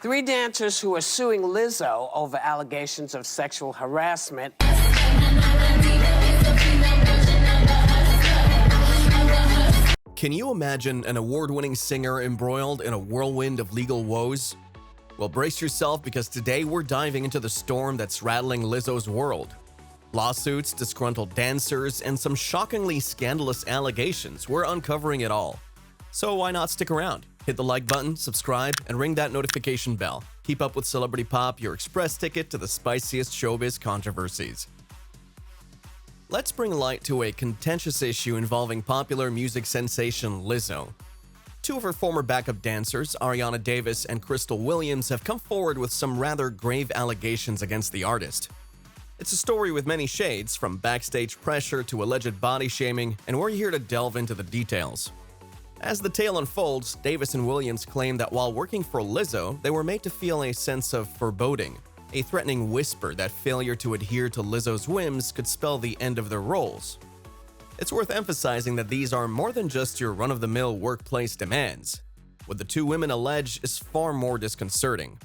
Three dancers who are suing Lizzo over allegations of sexual harassment. Can you imagine an award-winning singer embroiled in a whirlwind of legal woes? Well, brace yourself because today we're diving into the storm that's rattling Lizzo's world. Lawsuits, disgruntled dancers, and some shockingly scandalous allegations. We're uncovering it all. So why not stick around? Hit the like button, subscribe, and ring that notification bell. Keep up with Celebrity Pop, your express ticket to the spiciest showbiz controversies. Let's bring light to a contentious issue involving popular music sensation Lizzo. Two of her former backup dancers, Arianna Davis and Crystal Williams, have come forward with some rather grave allegations against the artist. It's a story with many shades, from backstage pressure to alleged body shaming, and we're here to delve into the details. As the tale unfolds, Davis and Williams claim that while working for Lizzo, they were made to feel a sense of foreboding, a threatening whisper that failure to adhere to Lizzo's whims could spell the end of their roles. It's worth emphasizing that these are more than just your run-of-the-mill workplace demands. What the two women allege is far more disconcerting.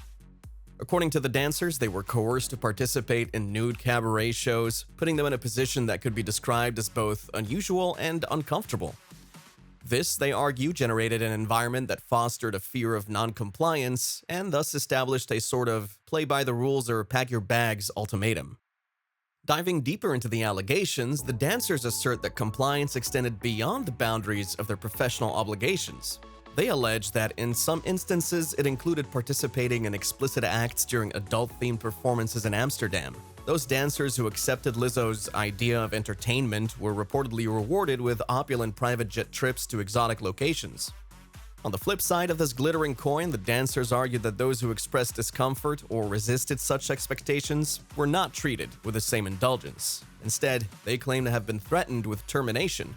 According to the dancers, they were coerced to participate in nude cabaret shows, putting them in a position that could be described as both unusual and uncomfortable. This, they argue, generated an environment that fostered a fear of noncompliance and thus established a sort of play-by-the-rules or pack-your-bags ultimatum. Diving deeper into the allegations, the dancers assert that compliance extended beyond the boundaries of their professional obligations. They allege that in some instances it included participating in explicit acts during adult-themed performances in Amsterdam. Those dancers who accepted Lizzo's idea of entertainment were reportedly rewarded with opulent private jet trips to exotic locations. On the flip side of this glittering coin, the dancers argued that those who expressed discomfort or resisted such expectations were not treated with the same indulgence. Instead, they claim to have been threatened with termination.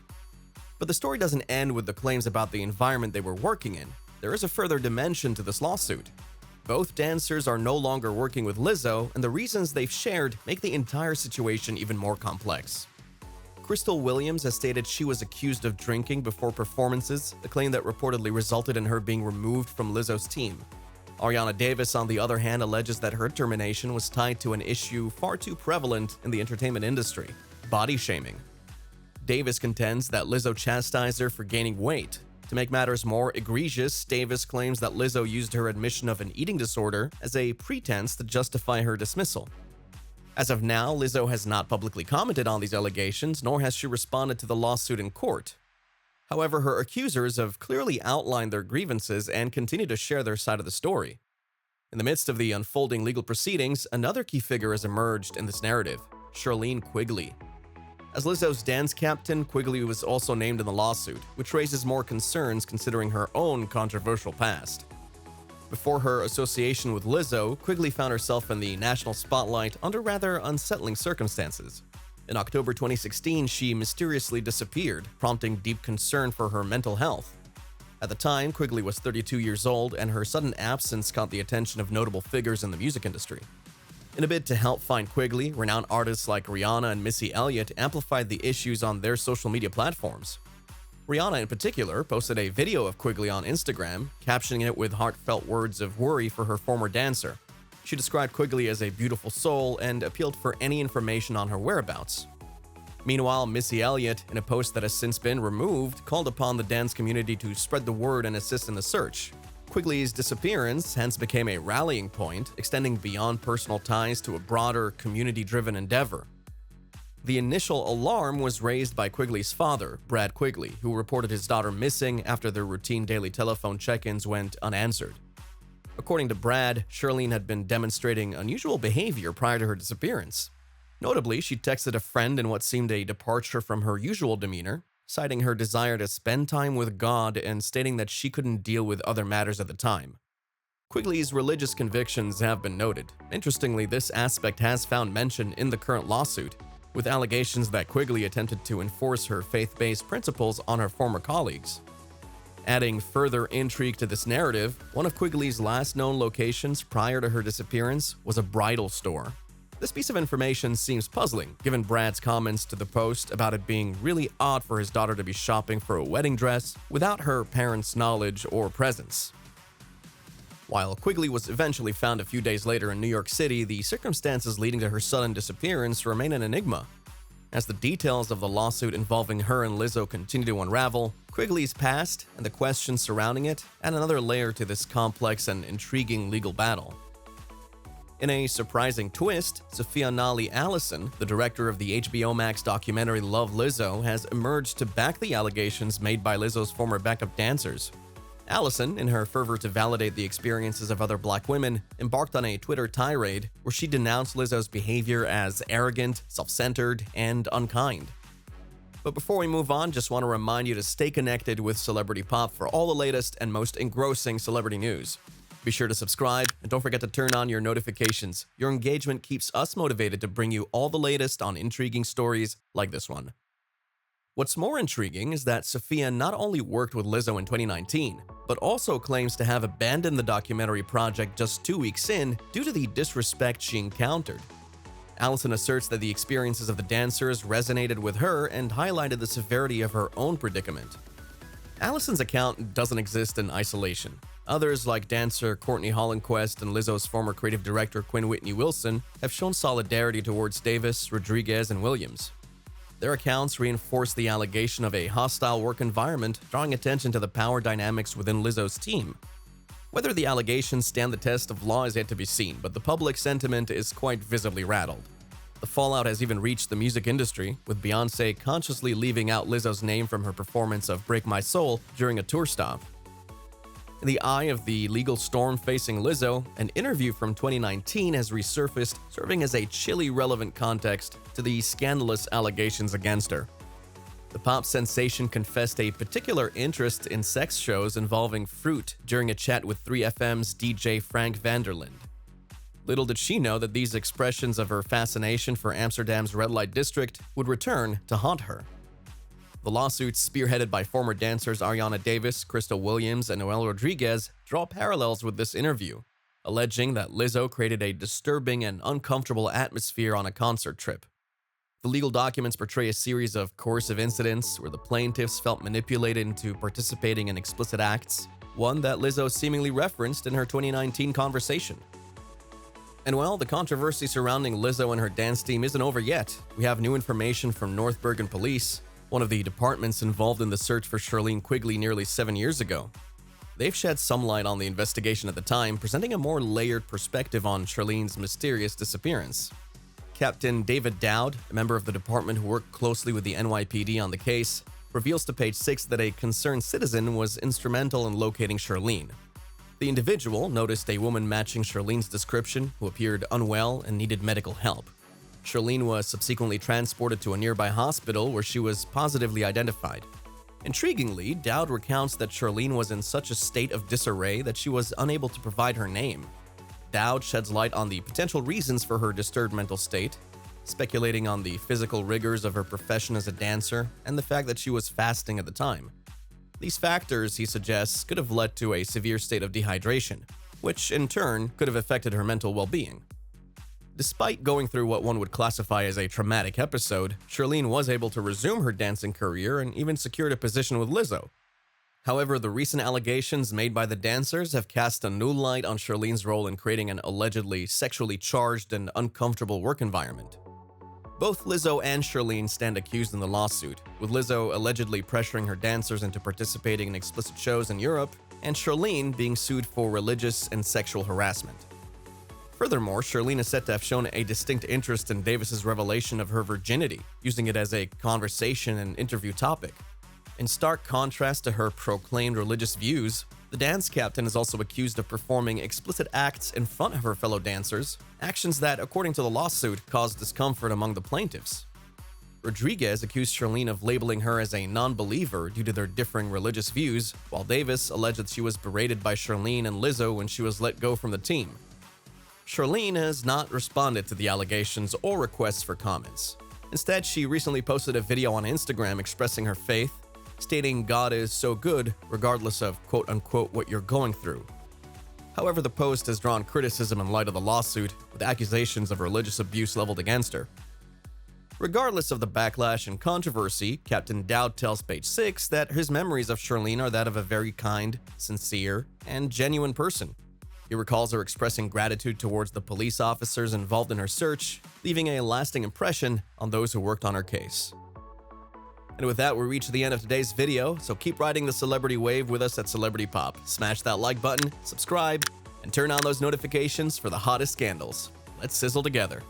But the story doesn't end with the claims about the environment they were working in. There is a further dimension to this lawsuit. Both dancers are no longer working with Lizzo, and the reasons they've shared make the entire situation even more complex. Crystal Williams has stated she was accused of drinking before performances, a claim that reportedly resulted in her being removed from Lizzo's team. Arianna Davis, on the other hand, alleges that her termination was tied to an issue far too prevalent in the entertainment industry: body shaming. Davis contends that Lizzo chastised her for gaining weight. To make matters more egregious, Davis claims that Lizzo used her admission of an eating disorder as a pretense to justify her dismissal. As of now, Lizzo has not publicly commented on these allegations, nor has she responded to the lawsuit in court. However, her accusers have clearly outlined their grievances and continue to share their side of the story. In the midst of the unfolding legal proceedings, another key figure has emerged in this narrative: Shirlene Quigley. As Lizzo's dance captain, Quigley was also named in the lawsuit, which raises more concerns considering her own controversial past. Before her association with Lizzo, Quigley found herself in the national spotlight under rather unsettling circumstances. In October 2016, she mysteriously disappeared, prompting deep concern for her mental health. At the time, Quigley was 32 years old, and her sudden absence caught the attention of notable figures in the music industry. In a bid to help find Quigley, renowned artists like Rihanna and Missy Elliott amplified the issues on their social media platforms. Rihanna, in particular, posted a video of Quigley on Instagram, captioning it with heartfelt words of worry for her former dancer. She described Quigley as a beautiful soul and appealed for any information on her whereabouts. Meanwhile, Missy Elliott, in a post that has since been removed, called upon the dance community to spread the word and assist in the search. Quigley's disappearance hence became a rallying point, extending beyond personal ties to a broader, community-driven endeavor. The initial alarm was raised by Quigley's father, Brad Quigley, who reported his daughter missing after their routine daily telephone check-ins went unanswered. According to Brad, Shirlene had been demonstrating unusual behavior prior to her disappearance. Notably, she texted a friend in what seemed a departure from her usual demeanor, citing her desire to spend time with God and stating that she couldn't deal with other matters at the time. Quigley's religious convictions have been noted. Interestingly, this aspect has found mention in the current lawsuit, with allegations that Quigley attempted to enforce her faith-based principles on her former colleagues. Adding further intrigue to this narrative, one of Quigley's last known locations prior to her disappearance was a bridal store. This piece of information seems puzzling, given Brad's comments to the Post about it being really odd for his daughter to be shopping for a wedding dress without her parents' knowledge or presence. While Quigley was eventually found a few days later in New York City, the circumstances leading to her sudden disappearance remain an enigma. As the details of the lawsuit involving her and Lizzo continue to unravel, Quigley's past and the questions surrounding it add another layer to this complex and intriguing legal battle. In a surprising twist, Sophia Nali Allison, the director of the HBO Max documentary Love Lizzo, has emerged to back the allegations made by Lizzo's former backup dancers. Allison, in her fervor to validate the experiences of other Black women, embarked on a Twitter tirade where she denounced Lizzo's behavior as arrogant, self-centered, and unkind. But before we move on, just want to remind you to stay connected with Celebrity Pop for all the latest and most engrossing celebrity news. Be sure to subscribe and don't forget to turn on your notifications. Your engagement keeps us motivated to bring you all the latest on intriguing stories like this one. What's more intriguing is that Sophia not only worked with Lizzo in 2019, but also claims to have abandoned the documentary project just 2 weeks in due to the disrespect she encountered. Allison asserts that the experiences of the dancers resonated with her and highlighted the severity of her own predicament. Allison's account doesn't exist in isolation. Others, like dancer Courtney Hollenquist and Lizzo's former creative director Quinn Whitney Wilson, have shown solidarity towards Davis, Rodriguez, and Williams. Their accounts reinforce the allegation of a hostile work environment, drawing attention to the power dynamics within Lizzo's team. Whether the allegations stand the test of law is yet to be seen, but the public sentiment is quite visibly rattled. The fallout has even reached the music industry, with Beyoncé consciously leaving out Lizzo's name from her performance of Break My Soul during a tour stop. In the eye of the legal storm facing Lizzo, an interview from 2019 has resurfaced, serving as a chilly relevant context to the scandalous allegations against her. The pop sensation confessed a particular interest in sex shows involving fruit during a chat with 3FM's DJ Frank Vanderland. Little did she know that these expressions of her fascination for Amsterdam's red light district would return to haunt her. The lawsuits, spearheaded by former dancers Arianna Davis, Crystal Williams, and Noel Rodriguez, draw parallels with this interview, alleging that Lizzo created a disturbing and uncomfortable atmosphere on a concert trip. The legal documents portray a series of coercive incidents where the plaintiffs felt manipulated into participating in explicit acts, one that Lizzo seemingly referenced in her 2019 conversation. And well, the controversy surrounding Lizzo and her dance team isn't over yet. We have new information from North Bergen Police, one of the departments involved in the search for Shirlene Quigley nearly 7 years ago. They've shed some light on the investigation at the time, presenting a more layered perspective on Shirlene's mysterious disappearance. Captain David Dowd, a member of the department who worked closely with the NYPD on the case, reveals to Page 6 that a concerned citizen was instrumental in locating Shirlene. The individual noticed a woman matching Shirlene's description who appeared unwell and needed medical help. Shirlene was subsequently transported to a nearby hospital where she was positively identified. Intriguingly, Dowd recounts that Shirlene was in such a state of disarray that she was unable to provide her name. Dowd sheds light on the potential reasons for her disturbed mental state, speculating on the physical rigors of her profession as a dancer and the fact that she was fasting at the time. These factors, he suggests, could have led to a severe state of dehydration, which in turn could have affected her mental well-being. Despite going through what one would classify as a traumatic episode, Shirlene was able to resume her dancing career and even secured a position with Lizzo. However, the recent allegations made by the dancers have cast a new light on Shirlene's role in creating an allegedly sexually charged and uncomfortable work environment. Both Lizzo and Shirlene stand accused in the lawsuit, with Lizzo allegedly pressuring her dancers into participating in explicit shows in Europe, and Shirlene being sued for religious and sexual harassment. Furthermore, Shirlene is said to have shown a distinct interest in Davis's revelation of her virginity, using it as a conversation and interview topic. In stark contrast to her proclaimed religious views, the dance captain is also accused of performing explicit acts in front of her fellow dancers, actions that, according to the lawsuit, caused discomfort among the plaintiffs. Rodriguez accused Shirlene of labeling her as a non-believer due to their differing religious views, while Davis alleged that she was berated by Shirlene and Lizzo when she was let go from the team. Shirlene has not responded to the allegations or requests for comments. Instead, she recently posted a video on Instagram expressing her faith, stating God is so good regardless of quote-unquote what you're going through. However, the post has drawn criticism in light of the lawsuit, with accusations of religious abuse leveled against her. Regardless of the backlash and controversy, Captain Dowd tells Page 6 that his memories of Shirlene are that of a very kind, sincere, and genuine person. He recalls her expressing gratitude towards the police officers involved in her search, leaving a lasting impression on those who worked on her case. And with that, we reach the end of today's video, so keep riding the celebrity wave with us at Celebrity Pop. Smash that like button, subscribe, and turn on those notifications for the hottest scandals. Let's sizzle together.